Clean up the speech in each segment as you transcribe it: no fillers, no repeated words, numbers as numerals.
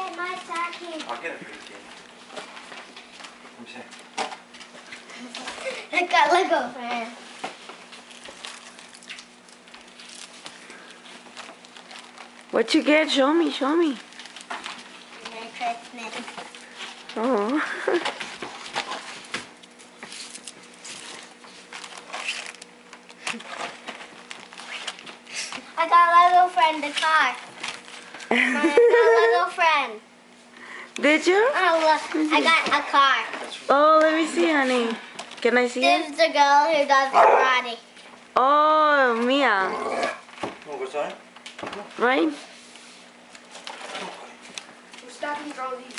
get my stocking. I'll get it for you, kid. Let me see. I got Lego friend. What you get? Show me, show me. Merry Christmas. Oh. I got Lego friend the car. I got Lego friend. Did you? Oh look, I got a car. Oh, let me see, honey. Can I see This it? is the girl who does karate. Oh, Mia. You want to go outside? Right? Who's stopping for all these?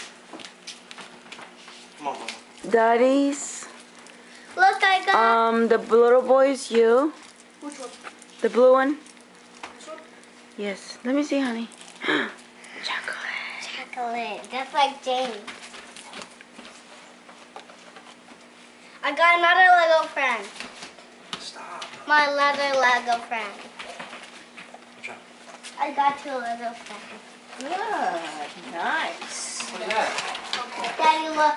Come on, Mama. Daddy's. Look, I got. The little boy is you. Which one? The blue one. This one? Yes. Let me see, honey. Chocolate. Chocolate, just like James. I got another Lego friend. Stop. My leather Lego friend. Watch out. I got two Lego friends. Good. Nice. Look at that. Daddy, look.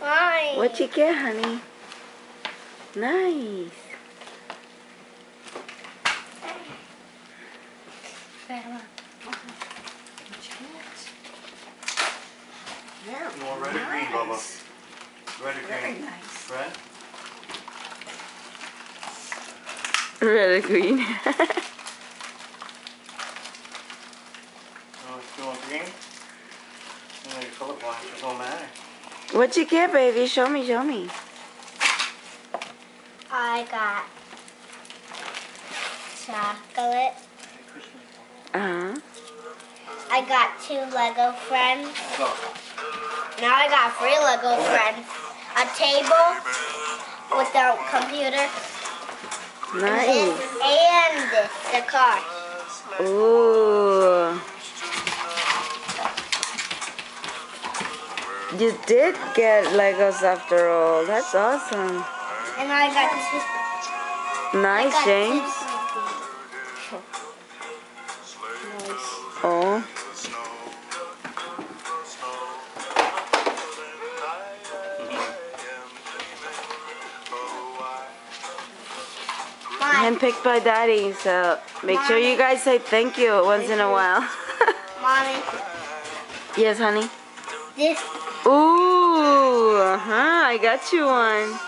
Mine. What you get, honey? Nice. You want red or green, Bubba? Red or Very green? nice. Red? Red or green. You want green? You know, you're colorblind. It don't matter. What you get, baby? Show me, show me. I got chocolate. Uh-huh. I got two Lego friends. Go. Now I got three Lego friends. A table with the computer. Nice. And this, the car. Ooh. You did get Legos after all. That's awesome. And I got two. Nice, I got James. Oh. Mine. Handpicked by Daddy, so make sure you guys say thank you once in a while. Mommy, Yes, honey. this, Ooh, I got you one.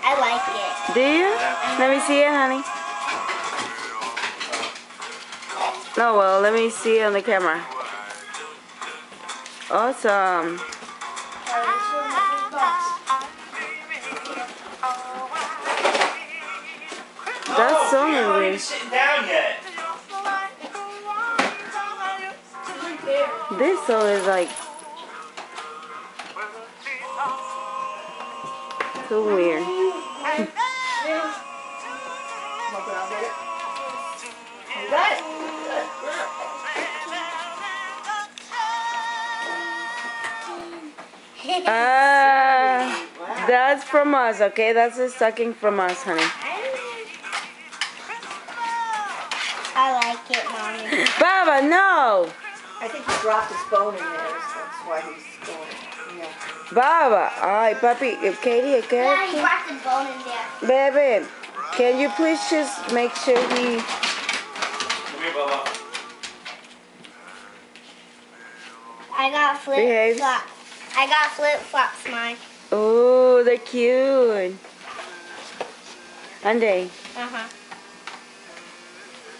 I like it. Do you? Let me see it, honey. Oh, well, let me see it on the camera. Awesome. That's so You're not even weird. sitting down yet. This song is like so weird. You got it. That's from us, okay? That's a stocking from us, honey. I like it, Mommy. Baba, no! I think he dropped his bone in there, so that's why he's going. Yeah. Baba, ay, papi, Katie, Yeah, he okay? brought the bone in there. Baby, can you please just make sure he... Come here, Bubba. I got flip Behave. flops. I got flip flops, mine. Oh, they're cute. Andy. Uh-huh.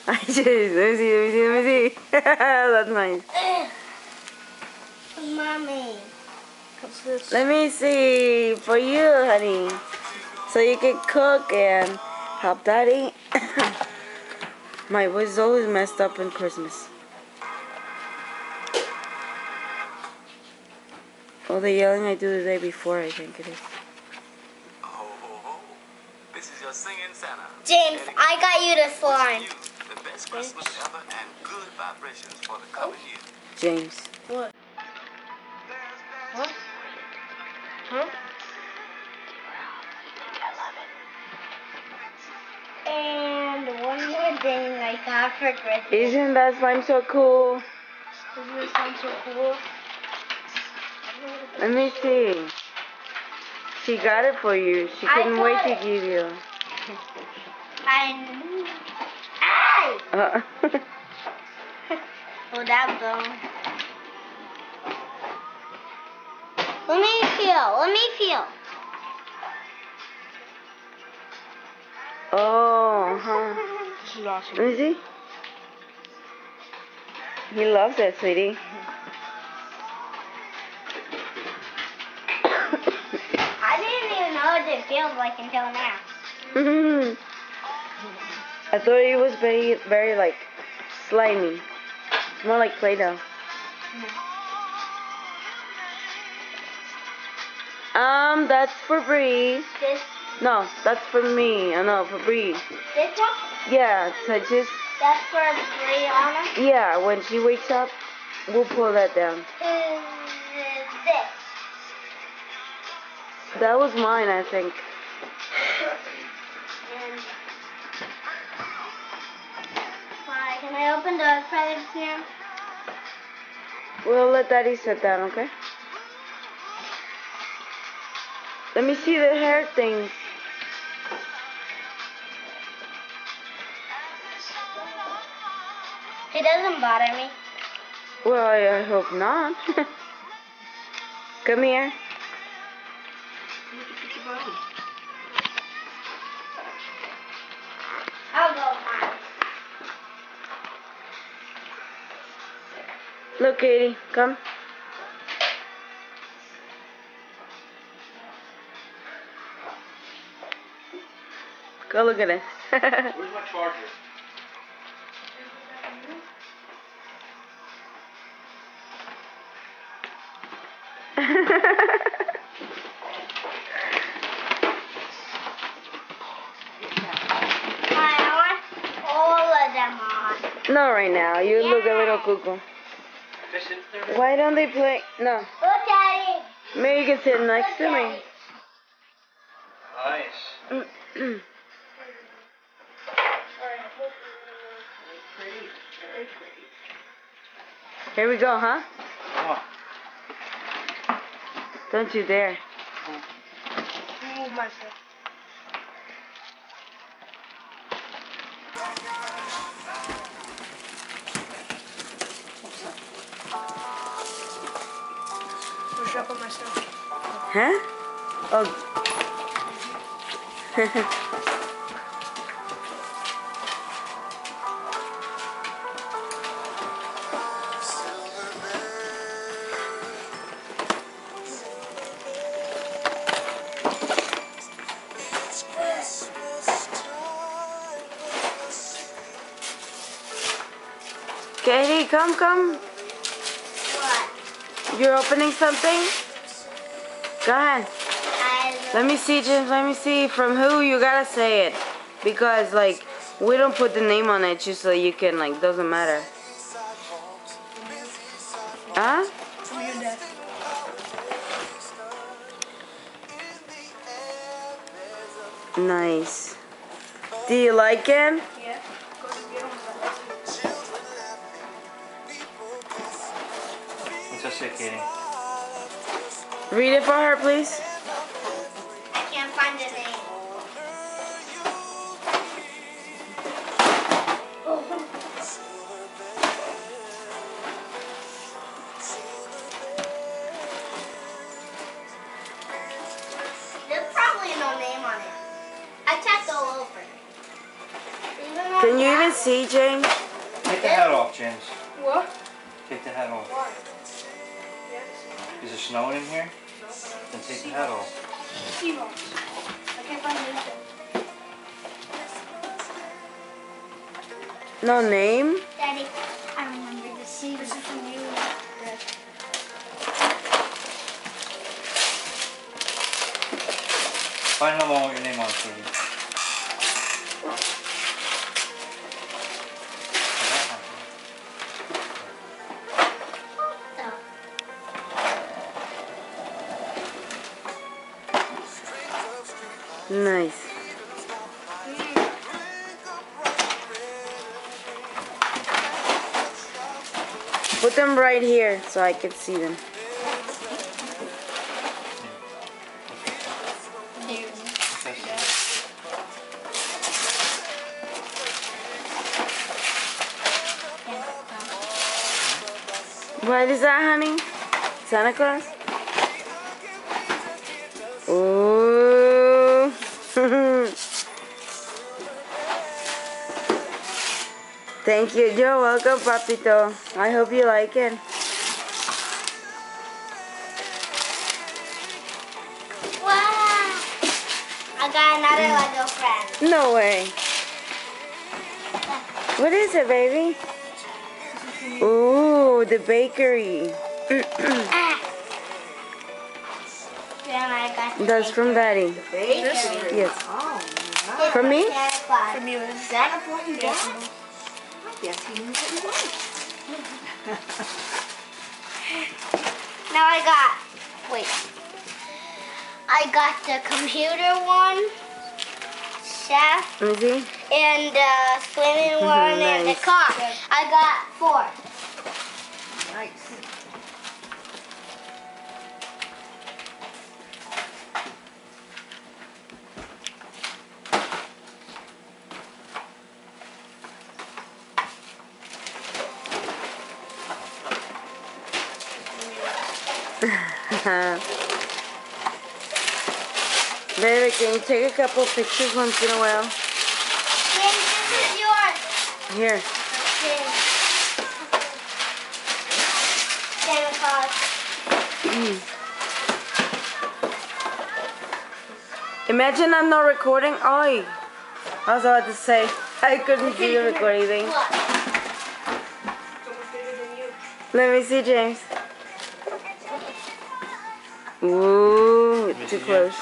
I just, let me see. That's nice. Mommy. What's this? Let me see for you, honey. So you can cook and help Daddy. My voice is always messed up in Christmas. All the yelling I do the day before, I think it is. Ho, ho, ho. This is your singing Santa. James, I got you the slime. You, the best Christmas ever and good vibrations for the coming year. James. What? Huh? And one more thing I got for Christmas. Isn't that slime so cool? Doesn't this sound so cool? Let me see. She got it for you. She couldn't wait to give you. Ay! Hold that bone. Let me feel. Let me feel. Oh, huh. Let me see. He loves it, sweetie. I didn't even know what it feels like until now. I thought it was very like slimy. It's more like Play-Doh. That's for Bree. This No, that's for me. I know, for Bree. one? Yeah, so just, That's for Brianna. yeah, when she wakes up, we'll pull that down. Is this? That was mine, I think. And can I open the presents now? We'll let Daddy sit down, okay? Let me see the hair things. It doesn't bother me. Well, I hope not. Come here. I'll go mine. Look, Katie, come. Go look at it. Where's my charger? I want all of them on. Not right now. You look a little cuckoo. Just sit there. Why don't they play? No. Look, Daddy. Maybe you can sit next to me. Nice. Here we go, huh? Come on. Don't you dare. Move myself. Push up on myself. Huh? Oh. Katie, come. What? You're opening something? Go ahead. I Let me see, James. Let me see. From who? You gotta say it. Because, like, we don't put the name on it just so you can, like, doesn't matter. Huh? Nice. Do you like it? Yeah. What's that say, Katie? Read it for her, please. I can't find the name. There's probably no name on it. I checked all over. Can you even see, James? Take the hat off, James. What? Take the hat off. Why? Is it snowing in here? Then take the hat off. Seahawks. I can't find anything. No name? Daddy, I remember this. This is from you. Find another one with your name on it, Katie. Nice. Put them right here so I can see them. What is that, honey? Santa Claus? Ooh. Thank you. You're welcome, Papito. I hope you like it. Wow! I got another Lego friend. No way. What is it, baby? Ooh, the bakery. Ah. Then I got the That's from Daddy. Bakery. Yes. Oh, It's From me? Santa Claus. from you. Is that what you got? I guess he knew what you wanted. Now I got the computer one, chef, Let me see. and the swimming one, and the Nice. car. I got 4. Nice. Baby, can you take a couple pictures once in a while? James, this is yours. Here. James. Santa Claus. Imagine I'm not recording. Oi. I was about to say, I couldn't see you record anything. What? Let me see, James. Ooh, me too see, close.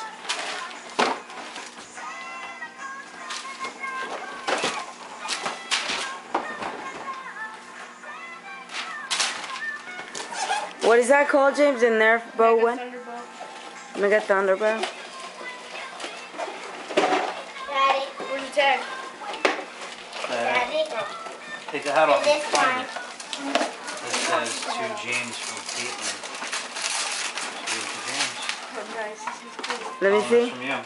What is that called, James? The Nerf bow one? Mega Thunderbolt. Daddy. Where's the tag? Daddy. Take the hat off. And this Find one. it. This says to James from Caitlin. Let me That's see. from you.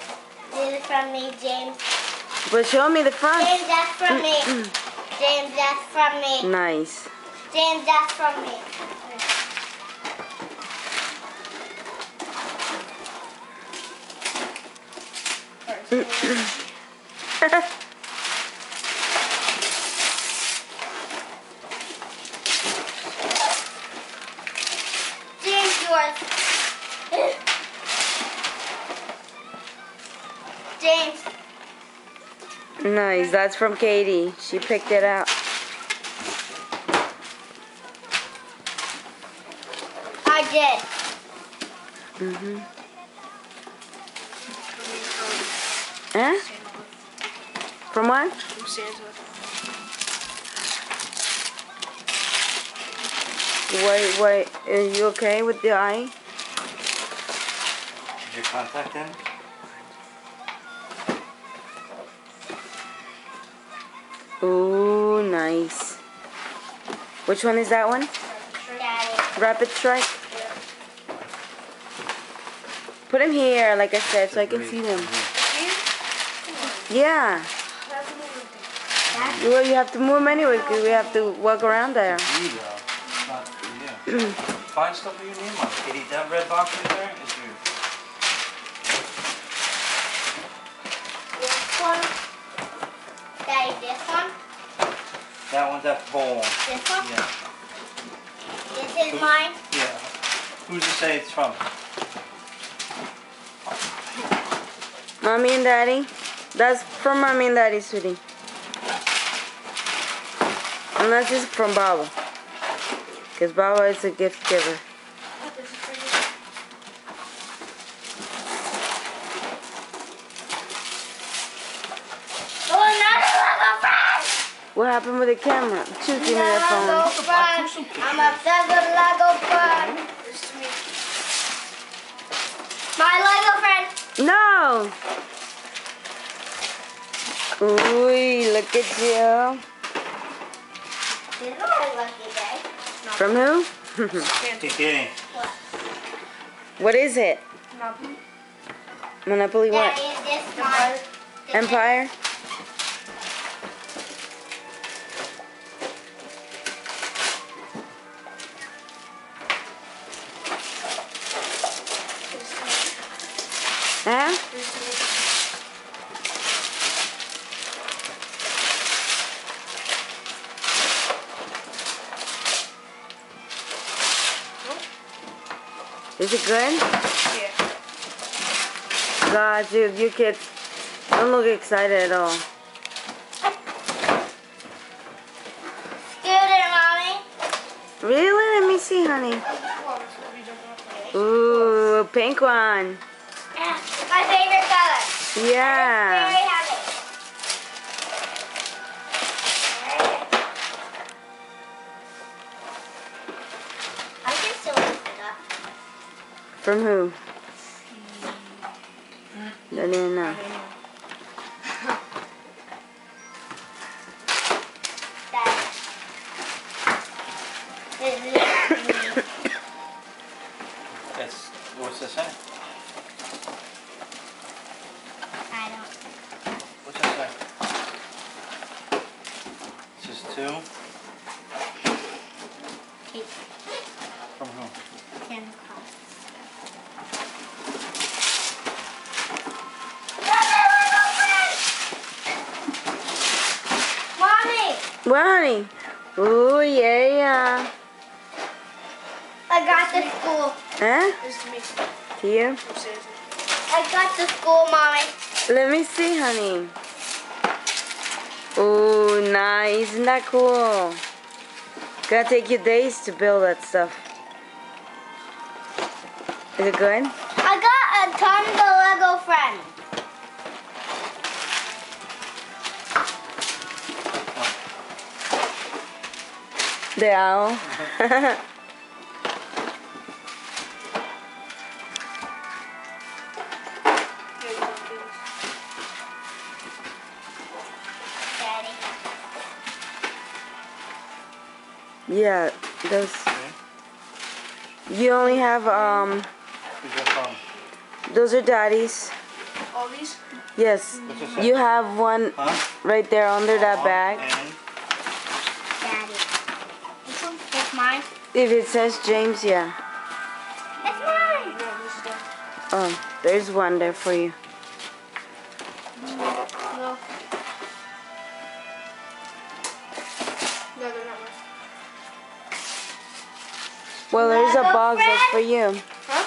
This is from me, James. But show me the front. James, that's from me. James, that's from me. Nice. James, that's from me. James, yours. James. Nice. That's from Katie. She picked it out. I did. Huh? From what? From Santa. Wait. Are you okay with the eye? Did your contact in? Ooh, nice. Which one is that one? Daddy. Rapid Strike? Put him here, like I said, so I can see them. Yeah. Well, you have to move them anyway, because we have to walk around there. You though. It's not for you. Find stuff with your name on it. Katie, that red box right there is yours. This one. Daddy, this one. That one's that bowl. This one. Yeah. This is mine. Yeah. Who's to say it's from? Mommy and Daddy? That's from Mommy and Daddy, sweetie. Unless it's from Baba. Because Baba is a gift giver. Oh, another Lego friend! What happened with the camera? Choose me that Lego phone. friend. I'm obsessed with Lego friend. My Lego friend. No! Ooh, look at you. This is my lucky day. From who? Keep kidding. What is it? Monopoly what? Daddy, is this my Empire? Huh? Is it good? Yeah. God, dude, you kids don't look excited at all. Scooter, Mommy. Really? Let me see, honey. Ooh, pink one. My favorite color. Yeah. Very heavy. I can still lift it up. From who? Don't even know. Daddy. This is me. That's, what's this say? I don't. What's that say? This is 2. Take From who? 10 cards. Mommy, What, honey? Ooh, yeah. I got the school. Huh? This is me. To you? Upstairs. I got the school, Mommy. Let me see, honey. Ooh, nice. Isn't that cool? Gotta take you days to build that stuff. Is it good? I got a ton of Lego friends. The owl. Daddy. Yeah, those. You only have, Who's that from? those are daddy's. All these? Yes. What's this say? You have one Huh? right there under that bag. And Daddy. This one is mine. If it says James, yeah. It's mine. No, this is done. Oh, there's one there for you. No. No, they're not mine. Well, there's a Lego box that's for friend? you. Huh?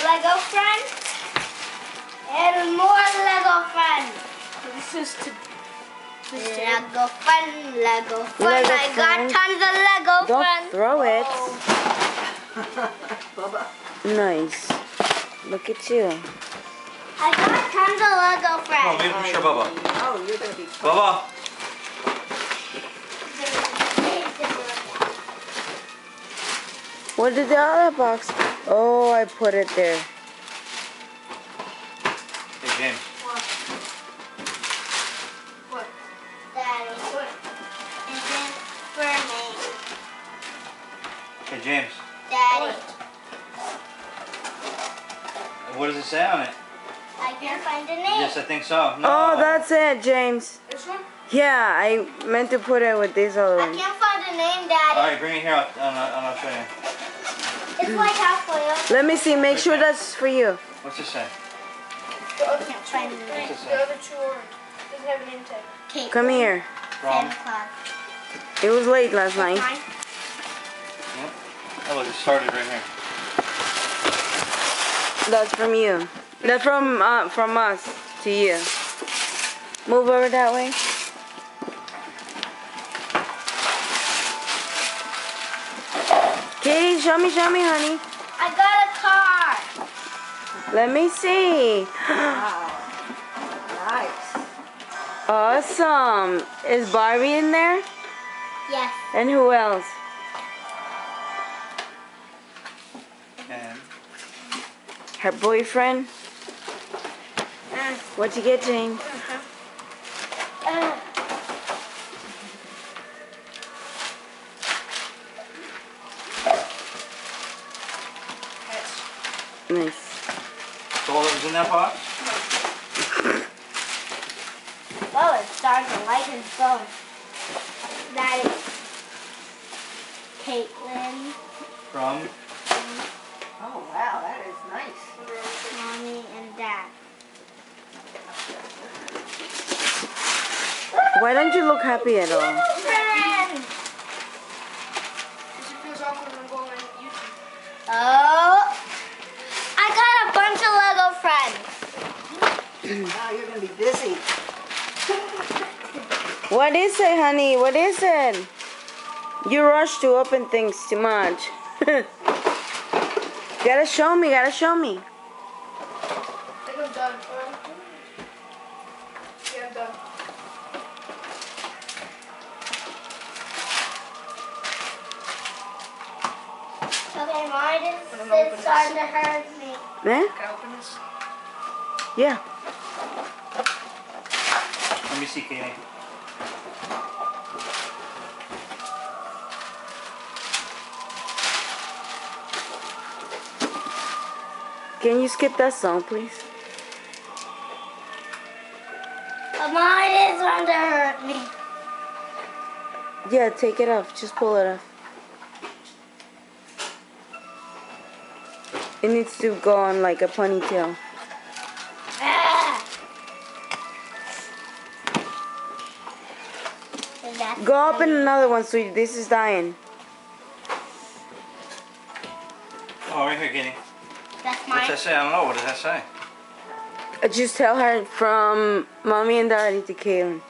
Lego friends. And more Lego friends. This is to. Lego fun, Lego fun. Lego I got friends. tons of Lego Don't friends. throw it. Bubba. Nice. Look at you. I got tons of Lego oh, friends. maybe we show Bubba. Oh, you're gonna be. Bubba. What did the other box? Oh, I put it there. Hey James. What? What? Daddy, is it for me? Hey James. Daddy, What does it say on it? I can't find a name. Yes, I think so. No. Oh, that's it, James. This one? Yeah, I meant to put it with these other I ones. can't find a name, All Daddy. right, bring it here. I'll show you. It's like halfway up. Let me see. Make sure that's for you. What's this say? The other Can't find the name. What's this The say? other 2 orange. Doesn't have a name tag. Kate. Come here. From? Santa Claus. It was late last night. Mine. Oh, look, it started right here. That's from you. That's from us to you. Move over that way. Katie, show me, honey. I got a car. Let me see. Wow. Nice. Awesome. Is Barbie in there? Yes. And who else? And Her boyfriend? What'd you get, James? nice. That's all that was in that box? Oh, it's starting to like his phone. That is Caitlin, From? Oh, wow, that is nice. Mommy, and Dad. Why don't you look happy at all? Friends! Because it feels awkward when I'm going on YouTube. Oh, I got a bunch of Lego friends. Wow, you're going to be busy. What is it, honey? What is it? You rush to open things too much. Gotta show me, gotta show me. I think I'm done. Yeah, I'm done. Okay, mine is starting to hurt me. Eh? Can I open this? Yeah. Let me see, Katie. Can you skip that song, please? But mine is starting to hurt me. Yeah, take it off. Just pull it off. It needs to go on like a ponytail. Ah. Is that Go open another one, sweetie. This is dying. Oh, right here, Katie. That's What's mine. that say? I don't know. What does that say? Just tell her from mommy and daddy to Kaylin.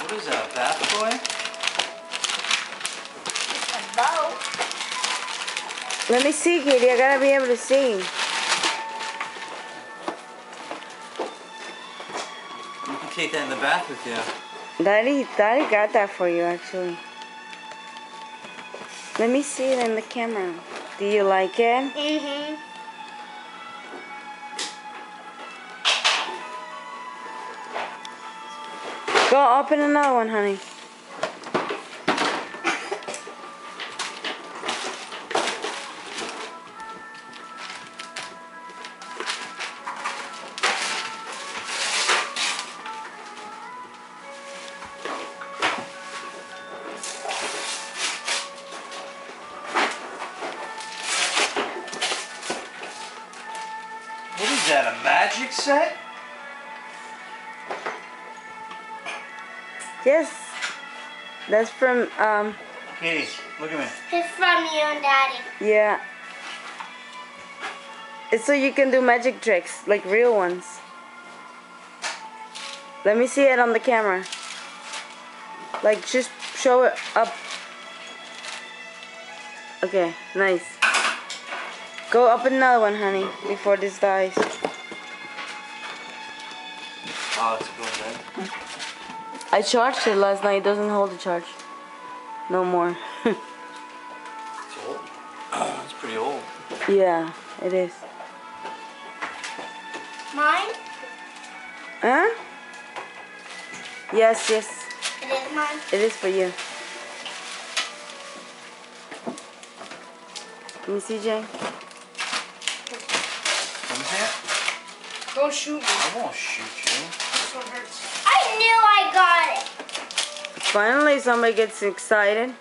What is that? A bath toy? A bow. Let me see, Katie. I gotta be able to see. You can take that in the bath with you. Daddy got that for you, actually. Let me see it in the camera. Do you like it? Mm-hmm. Go open another one, honey. What is that? A magic set? Yes. That's from, Katie, look at me. It's from you and Daddy. yeah. It's so you can do magic tricks, like real ones. Let me see it on the camera. Like, just show it up. Okay, nice. Go open another one, honey, before this dies. Oh, it's good, man. I charged it last night. It doesn't hold the charge. No more. It's old. It's pretty old. Yeah, it is. Mine? Huh? Yes, yes. It is mine. It is for you. Let me see, Jay. Let me see it. Don't shoot me. I won't shoot you. This one hurts. I knew I got it. Finally, somebody gets excited.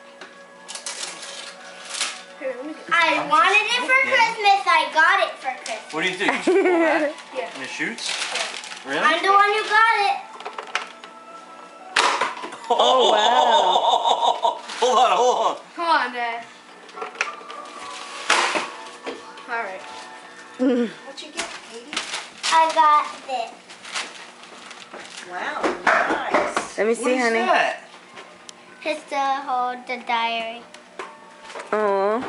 Here, let me get I wanted it for Yeah. Christmas. I got it for Christmas. What do you do? You just pull that Yeah. and it shoots? Really? I'm the one who got it. Oh, wow. Hold on, hold on. Come on, Dad. Alright. What'd you get, Katie? I got this. Wow, nice. Let me What see, is honey. that? Just to hold the diary. Oh.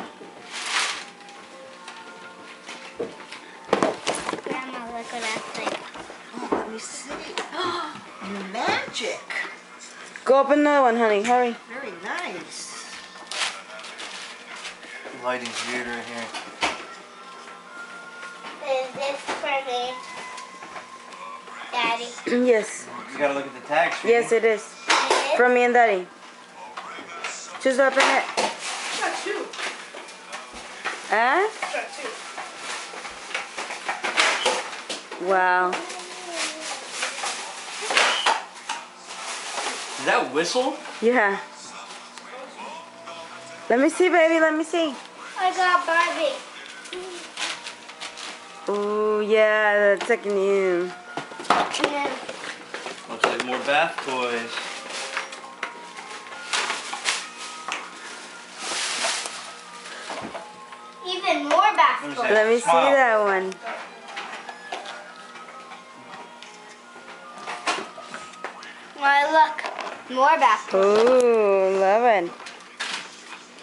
Grandma, look at that thing. Oh, let me see. Magic. Go open another one, honey. Hurry. Very nice. The lighting's weird right here. Is this for me? Daddy? Yes. You gotta look at the tags. Yes, it is. From me and Daddy. Just open it. Got two. Huh? Got two. Wow. Is that whistle? Yeah. Let me see, baby. Let me see. I got Barbie. Ooh, yeah, that's like new. And then Looks like more bath toys. even more bath Let me toys. see. Let me see Smile. that one. Why, look. More bath toys. Ooh, love it.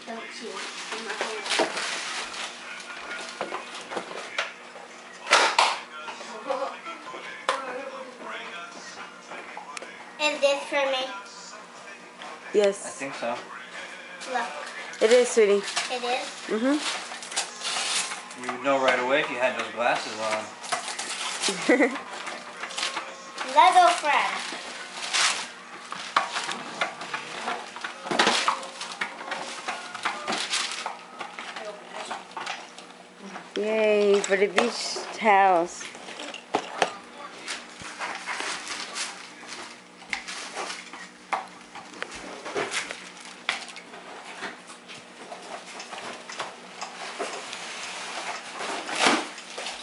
Don't you? Is this for me? I Yes, think so. Look. it is, sweetie. It is? Mhm. You would know right away if you had those glasses on. Lego friend. Yay, for the beach house.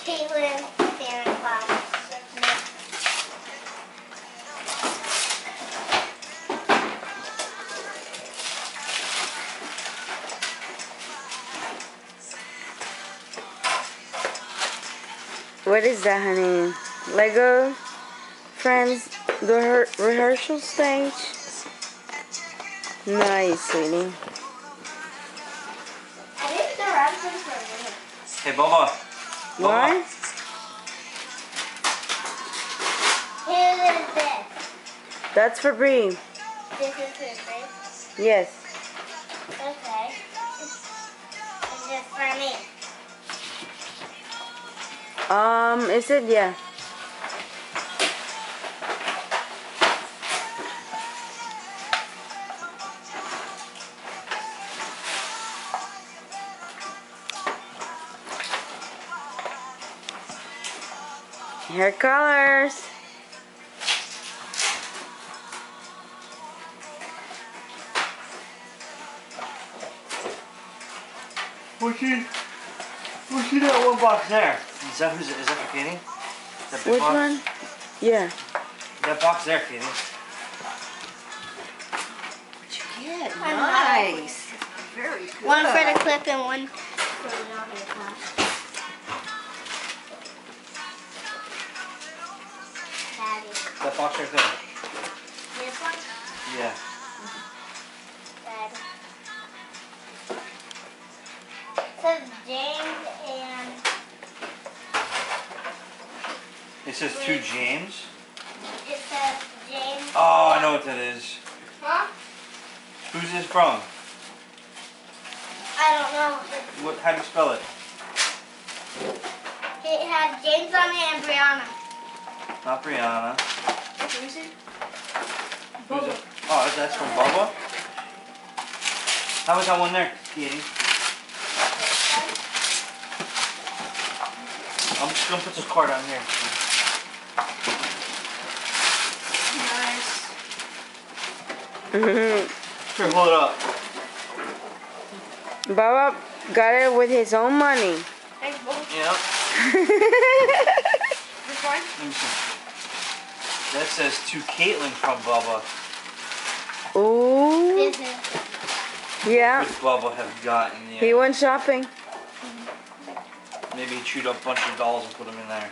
Caitlin, Santa Claus. What is that, honey? Lego Friends, the rehearsal stage? Nice, sweetie. I think the rest is for me. Hey, Bubba. What? Who is this? That's for Bree. This is for me. Yes. Okay. Is this for me? Is it? Yeah. Hair colors. What's that one box there? Is that for Katie? That big Which box? one? Yeah. That box there, Katie. What'd you get? Nice. Very good. One for the clip and one for the knocking class. Daddy. That box right there. This one? Yeah. Daddy. It says James and It says to James. it says James. Oh, I know what that is. Huh? Who's this from? I don't know. What? How do you spell it? It had James on it and Brianna. Not Brianna. Let me see. Who's it? Oh, that's from Bubba. How was that one there, Katie? I'm just gonna put this card on here. Nice. Here, hold it up. Baba got it with his own money. Thanks, Bo. Yeah. This one? Let me see. That says to Caitlin from Bubba. Ooh. This is. Yeah. Which Bubba have gotten? Yeah. He went shopping. Maybe he chewed up a bunch of dolls and put them in there.